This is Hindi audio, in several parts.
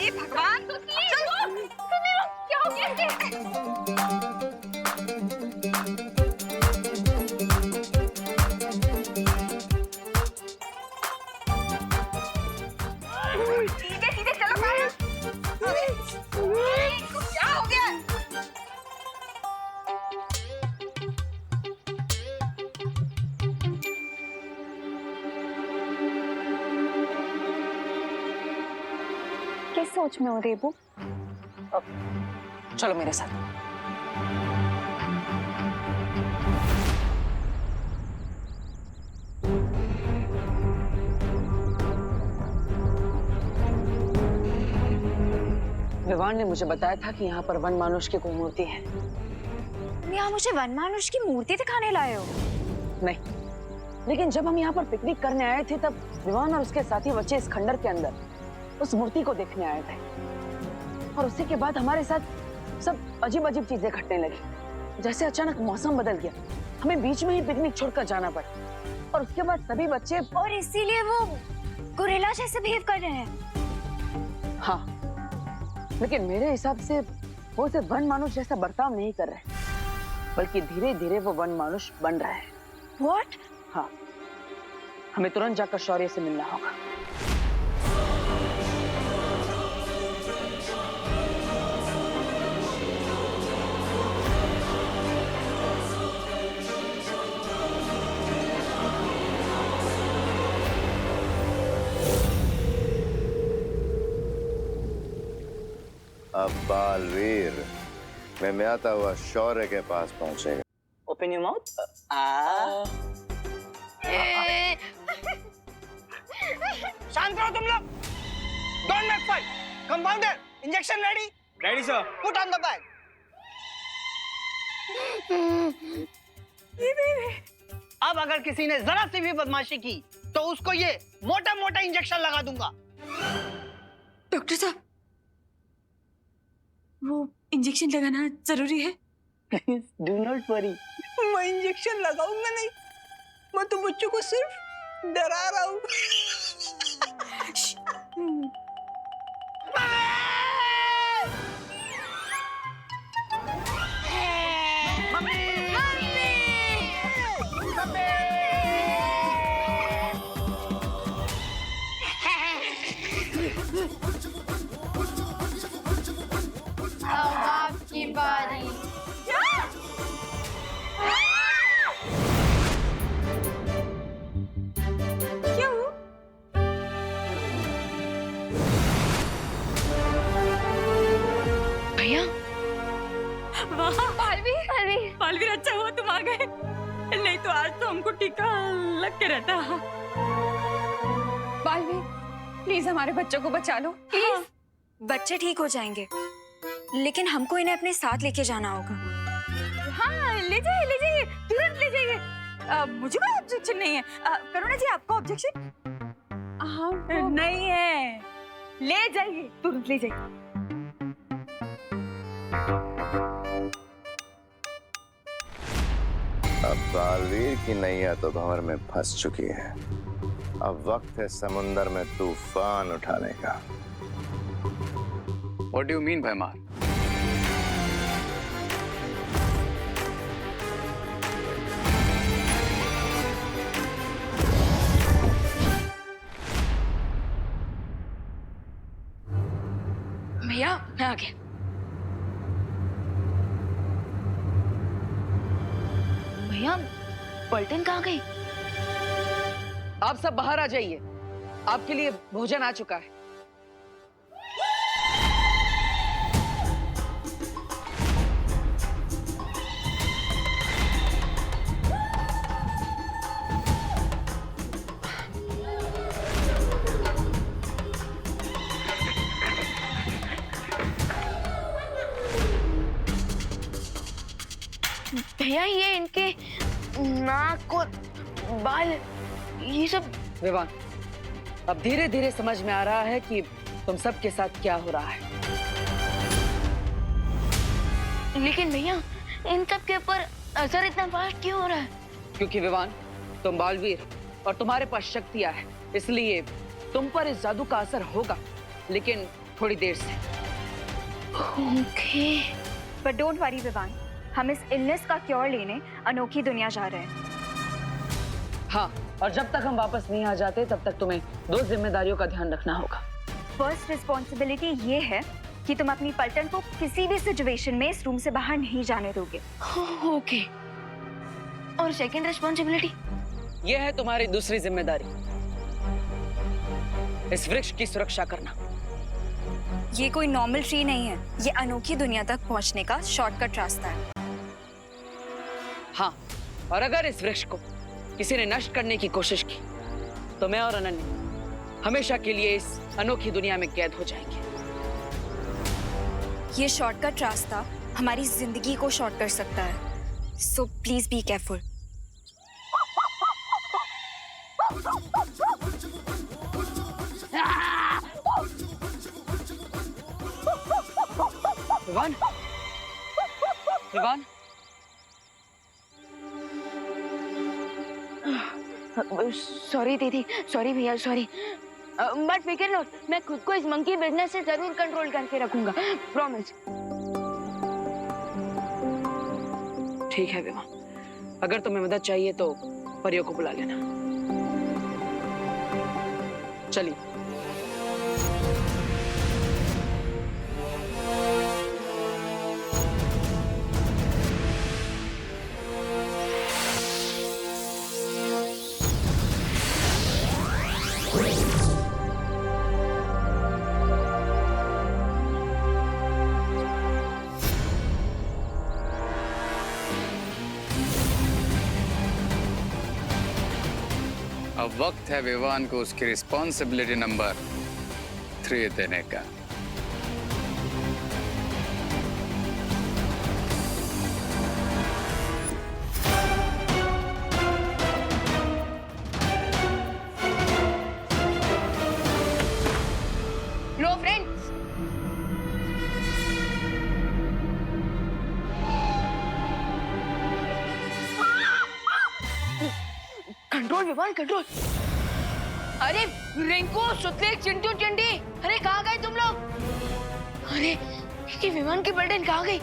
अरे भगवान, सुनिए क्या हो गया इसे? सीधे सीधे चलो बाहर। अरे इसको क्या हो गया? किस सोच में हो रेबू? चलो मेरे साथ। विवान ने मुझे बताया था कि यहाँ पर वन मानुष की कोई मूर्ति है। तुम यहाँ मुझे वन मानुष की मूर्ति दिखाने लाए हो? नहीं, लेकिन जब हम यहाँ पर पिकनिक करने आए थे तब विवान और उसके साथी बच्चे इस खंडर के अंदर उस मूर्ति को देखने आए थे और उसी के बाद हमारे साथ सब अजीब अजीब चीजें घटने लगी। जैसे अचानक मौसम बदल गया, हमें बीच में ही पिकनिक छोड़कर जाना पड़ा और उसके बाद सभी बच्चे और इसीलिए वो गोरिल्ला जैसे बिहेव कर रहे हैं। हाँ, लेकिन मेरे हिसाब से वो सिर्फ वन मानुष जैसा बर्ताव नहीं कर रहे, बल्कि धीरे धीरे वो वन मानुष बन रहा है। What? हाँ, हमें तुरंत जाकर शौर्य से मिलना होगा। अब बालवीर में आता हुआ शौर्य के पास पहुंचेगा। Open your mouth. शांत रहो तुम लोग। Don't make fight. Compounder, injection ready? Ready sir. Put on the bag. अब अगर किसी ने जरा सी भी बदमाशी की तो उसको ये मोटा मोटा इंजेक्शन लगा दूंगा। डॉक्टर साहब, वो इंजेक्शन लगाना जरूरी है? डू नॉट वरी, मैं इंजेक्शन लगाऊंगा नहीं, मैं तो बच्चों को सिर्फ डरा रहा हूँ। आपकी बारी। क्यों? भैया, वाह पालवीर, बालवीर, अच्छा हुआ तुम आ गए, नहीं तो आज तो हमको टीका लग के रहता। पालवीर, प्लीज हमारे बच्चों को बचा लो, प्लीज। हाँ, बच्चे ठीक हो जाएंगे, लेकिन हमको इन्हें अपने साथ लेके जाना होगा। हाँ, ले जाइए, तुरंत ले जाइए। मुझे कोई ऑब्जेक्शन नहीं है। करुणा जी, आपको ऑब्जेक्शन? हाँ, नहीं है। ले जाइए, तुरंत ले जाइए। अब बालवीर की नैया तो भंवर में फंस चुकी है। अब वक्त है समुंदर में तूफान उठाने का। What do you mean, भैमार? भैया, मैं आ गया। भैया, पलटन कहाँ गई? आप सब बाहर आ जाइए, आपके लिए भोजन आ चुका है। भैया, ये इनके नाक और बाल, ये सब। विवान, अब धीरे धीरे समझ में आ रहा है कि तुम सबके साथ क्या हो रहा है। लेकिन भैया, इन सब के ऊपर असर इतना फास्ट क्यों हो रहा है? क्योंकि विवान, तुम बालवीर और तुम्हारे पास शक्तियां है, इसलिए तुम पर इस जादू का असर होगा, लेकिन थोड़ी देर से। Okay. But don't worry Vivan, हम इस इलनेस का क्योर लेने अनोखी दुनिया जा रहे हैं। हाँ, और जब तक हम वापस नहीं आ जाते तब तक तुम्हें 2 जिम्मेदारियों का ध्यान रखना होगा। फर्स्ट रिस्पॉन्सिबिलिटी ये है कि तुम अपनी पलटन को किसी भी सिचुएशन में इस रूम से बाहर नहीं जाने दोगे। ओके। और सेकंड रिस्पॉन्सिबिलिटी? ये है तुम्हारी दूसरी जिम्मेदारी, इस वृक्ष की सुरक्षा करना। ये कोई नॉर्मल ट्री नहीं है, ये अनोखी दुनिया तक पहुंचने का शॉर्टकट रास्ता है। हाँ, और अगर इस वृक्ष को किसी ने नष्ट करने की कोशिश की तो मैं और अनन्या हमेशा के लिए इस अनोखी दुनिया में कैद हो जाएंगे। ये शॉर्टकट रास्ता हमारी जिंदगी को शॉर्ट कर सकता है, so please be careful. Vivan, Vivan, sorry दीदी, सॉरी भैया, सॉरी। बट फिकर नॉट, मैं खुद को इस मंकी बिजनेस से जरूर कंट्रोल करके रखूंगा, प्रॉमिस। ठीक है विवान, अगर तुम्हें मदद चाहिए तो परियों को बुला लेना। चलिए। अब वक्त है विवान को उसकी रिस्पॉन्सिबिलिटी नंबर 3 देने का। लो फ्रेंड्स, कंट्रोल विवान, कंट्रोल। अरे रिंकू, सुतले, चिंटू, चिंटी, अरे कहाँ गए तुम लोग? अरे ये विमान की पलटन कहाँ गई?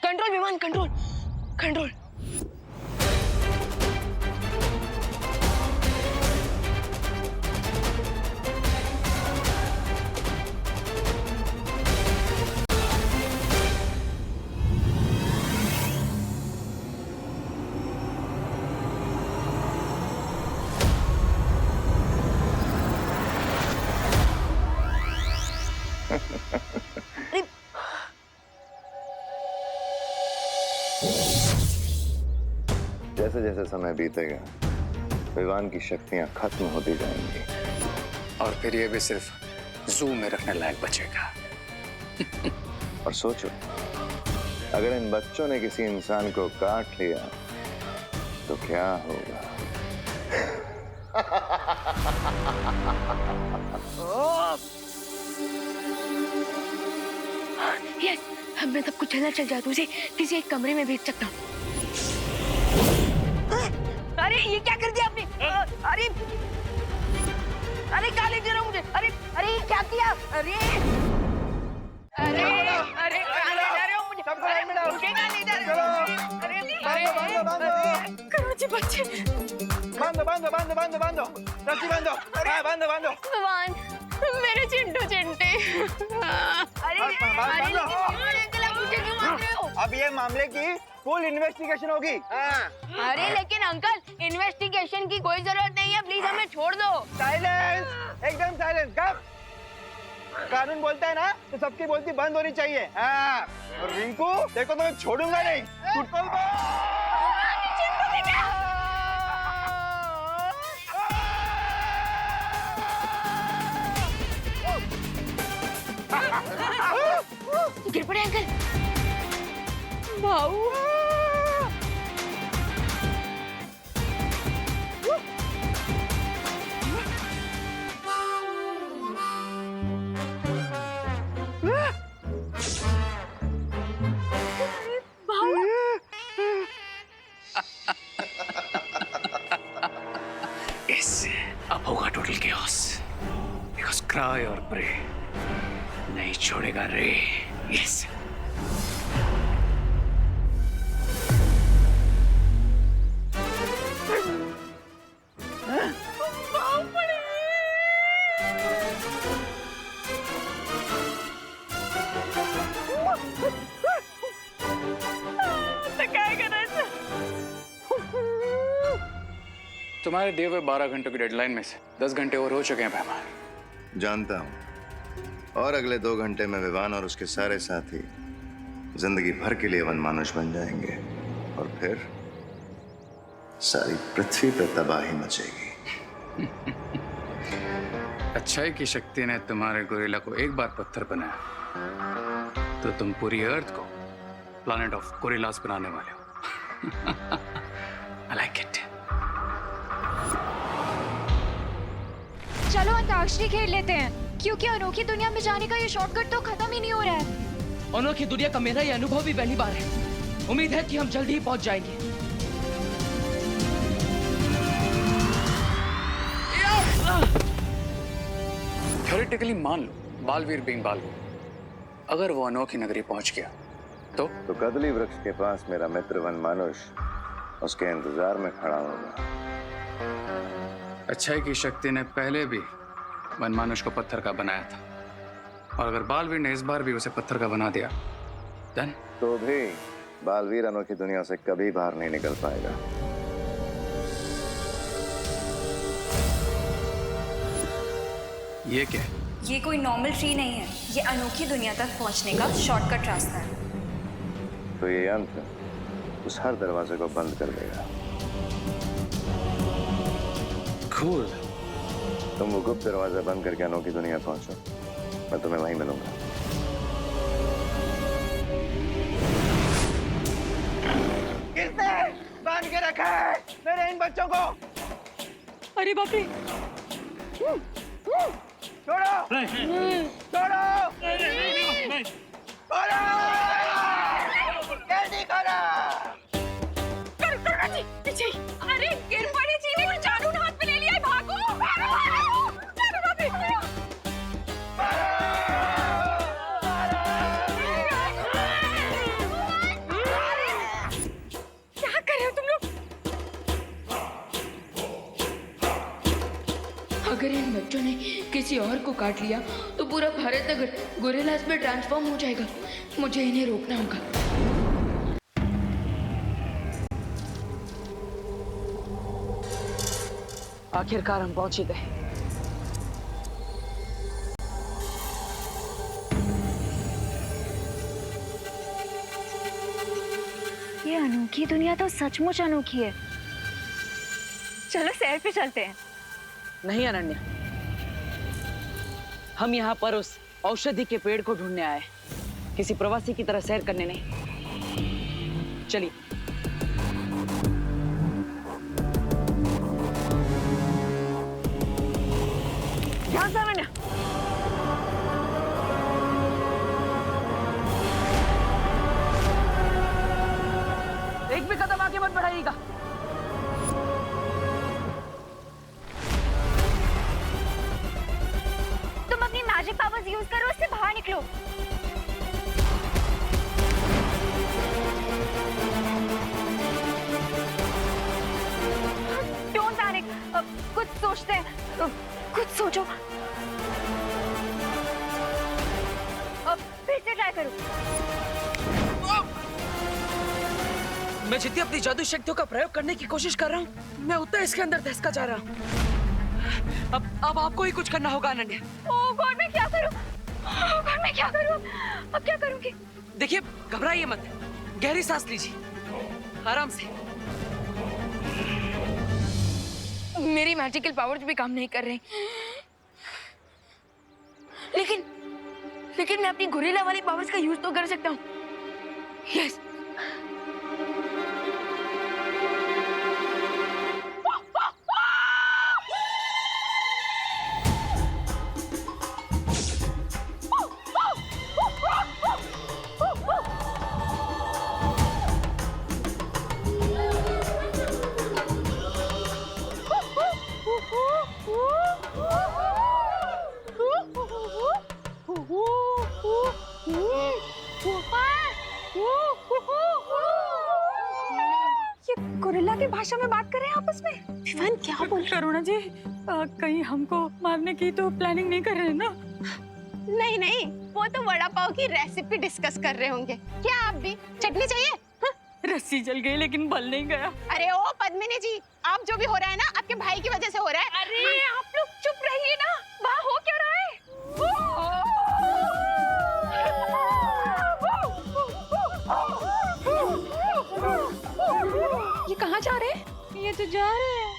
कंट्रोल विमान, कंट्रोल, कंट्रोल। जैसे जैसे समय बीतेगा विवान की शक्तियां खत्म होती जाएंगी और फिर ये भी सिर्फ जू में रखने लायक बचेगा। और सोचो, अगर इन बच्चों ने किसी इंसान को काट लिया तो क्या होगा? यस, मैं तब कुछ चला चल जाता हूँ, उसे किसी एक कमरे में भेज सकता हूँ। अरे ये क्या कर दिया आपने? अरे अरे क्या ले दे रहा हूँ मुझे? अरे अरे ये क्या दिया। अरे अरे अरे कहाँ ले जा रहे हो मुझे? सबको लाइन में डालो। मुझे कहाँ ले जा रहे चलो। हो? अरे बांधो करुणा जी बच्चे बांधो बांधो बांधो बांधो बांधो रस्सी बांधो। हाँ, बांधो बांधो। भगवान, मेरे चिंटू चिंटे। अरे अरे लेकिन अंकल आप मुझे क्यों मार रहे हो? अब ये मामले की फुल इन्वेस्टिगेशन होगी। अरे लेकिन अंकल इन्वेस्टिगेशन की कोई जरूरत नहीं है, प्लीज हमें छोड़ दो। साइलेंस, एकदम साइलेंस। कब कानून बोलता है ना तो सबकी बोलती बंद होनी चाहिए। हाँ, और रिंकू देखो तो मैं छोड़ूंगा नहीं। टूटल गिर पड़े अंकल। भाऊ Yes, अब होगा टोटल chaos. Because cry और pray नहीं छोड़ेगा रे. Yes. तुम्हारे दिए हुए 12 घंटों की डेडलाइन में से 10 घंटे और हो चुके हैं भैमार। जानता हूं, और अगले 2 घंटे में विवान और उसके सारे साथी जिंदगी भर के लिए वनमानुष बन जाएंगे और फिर सारी पृथ्वी पर तबाही मचेगी। अच्छाई की शक्ति ने तुम्हारे गोरिल्ला को एक बार पत्थर बनाया तो तुम पूरी अर्थ को प्लैनेट ऑफ गोरिल्लास बनाने वाले हो। I like it. चलो अंताक्षरी खेल लेते हैं, क्योंकि अनोखी दुनिया में जाने का ये शॉर्टकट तो खत्म ही नहीं हो रहा है। अनोखी दुनिया का मेरा ये अनुभव भी पहली बार है। उम्मीद है कि हम जल्दी ही पहुंच जाएंगे। थ्योरेटिकली मान लो बालवीर बीइंग बालवीर, अगर वो अनोखी नगरी पहुंच गया तो कदली वृक्ष के पास मेरा मित्र वनमानुष उसके इंतजार में खड़ा होगा। अच्छाई की शक्ति ने पहले भी वनमानुष को पत्थर का बनाया था, और अगर बालवीर ने इस बार भी उसे पत्थर का बना दिया देन तो भी बालवीर अनोखी दुनिया से कभी बाहर नहीं निकल पाएगा। ये क्या है? ये कोई नॉर्मल ट्री नहीं है, ये अनोखी दुनिया तक पहुंचने का शॉर्टकट रास्ता है। तो ये यंत्र उस हर दरवाजे को बंद कर देगा। Cool. तुम वो गुप्त दरवाजा बंद करके अनोखी दुनिया पहुंचो, मैं तुम्हें वहीं मिलूंगा। किसने बांध के रखा है मेरे इन बच्चों को? अरे बाप रे छोड़ो छोड़ो छोड़ो, जल्दी करो। करुणा जी पीछे। अरे गिर पड़ी जी ने जादू हाथ में ले लिया है, भागो भागो भागो। क्या कर रहे हो तुम लोग? अगर इन बच्चों ने किसी और को काट लिया तो पूरा भारत नगर गोरिल्लास में ट्रांसफॉर्म हो जाएगा। मुझे इन्हें रोकना होगा। आखिरकार हम पहुंच ही गए। ये अनोखी दुनिया तो सचमुच अनोखी है। चलो सैर पे चलते हैं। नहीं अनन्या, हम यहाँ पर उस औषधि के पेड़ को ढूंढने आए, किसी प्रवासी की तरह सैर करने नहीं। चलिए। ध्यान से अनन्या। एक भी कदम आगे मत बढ़ाइएगा। तुम अपनी मैजिक पावर यूज करो, उससे बाहर निकलो। डोंट पैनिक, कुछ सोचते हैं, कुछ सोचो। फिर से ट्राई करो। मैं जितनी अपनी जादू शक्तियों का प्रयोग करने की कोशिश कर रहा हूँ, मैं उतना इसके अंदर धंसका जा रहा हूँ। अब आपको ही कुछ करना होगा अनन्या। ओह गॉड, मैं क्या करूं? ओह गॉड, मैं क्या करूं? अब क्या करूंगी? देखिए, घबराइए मत, गहरी सांस लीजिए, आराम से। मेरी मैजिकल पावर्स भी काम नहीं कर रही। लेकिन मैं अपनी गोरिल्ला वाली पावर्स का यूज तो कर सकता हूँ। यस। ये गोरिल्ला की भाषा में बात कर रहे हैं आपस में। विवान क्या बोल? करुणा जी, कहीं हमको मारने की तो प्लानिंग नहीं कर रहे हैं ना? नहीं नहीं, वो तो वड़ा पाव की रेसिपी डिस्कस कर रहे होंगे। क्या आप भी चटनी चाहिए? रस्सी जल गई लेकिन बल नहीं गया। अरे ओ पद्मिनी जी, आप जो भी हो रहा है ना, आपके भाई की वजह से हो रहा है। अरे आप लोग चुप रहिए ना, वहाँ हो क्या रहा है? ये कहाँ जा रहे हैं? ये तो जा रहे हैं।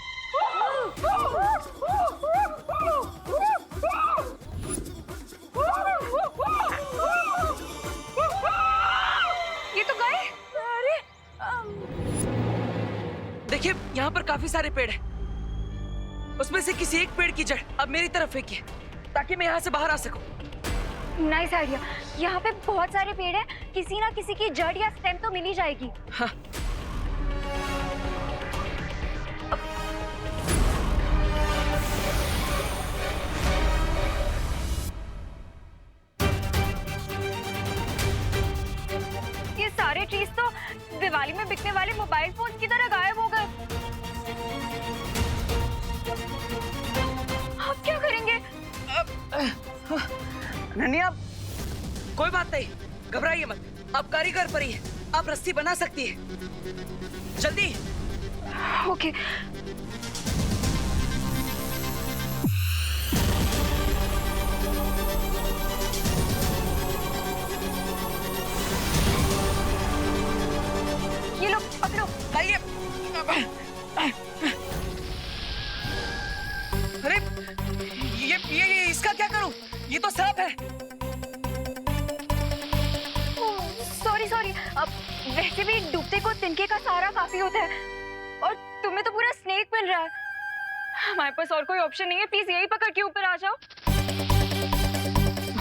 ये तो गए। अरे देखिए, यहाँ पर काफी सारे पेड़ हैं। उसमें से किसी एक पेड़ की जड़ अब मेरी तरफ फेंकिए, ताकि मैं यहाँ से बाहर आ सकूं। Nice idea. यहाँ पे बहुत सारे पेड़ हैं, किसी ना किसी की जड़ या स्टेम तो मिल ही जाएगी। हाँ। ये सारे ट्रीज तो दिवाली में बिकने वाले मोबाइल फोन की तरह गायब हो गए। अब क्या करेंगे? नन्या, कोई बात नहीं, घबराइए मत। आप कारीगर परी हैं, आप रस्सी बना सकती है। जल्दी। ओके। ये लो, पकड़ो। लाइए। अरे ये इसका क्या करूं? ये तो सांप है। सॉरी। अब वैसे भी डूबते को तिनके का सहारा काफी होता है, और तुम्हें तो पूरा स्नेक मिल रहा है। हमारे पास और कोई ऑप्शन नहीं है, प्लीज यही पकड़ के ऊपर आ जाओ।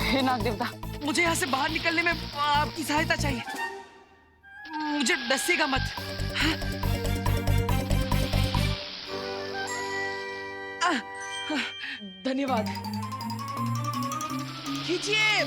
हे नाग देवता, मुझे यहाँ से बाहर निकलने में आपकी सहायता चाहिए। मुझे डसेगा मत। हाँ? धन्यवाद। खींचिए।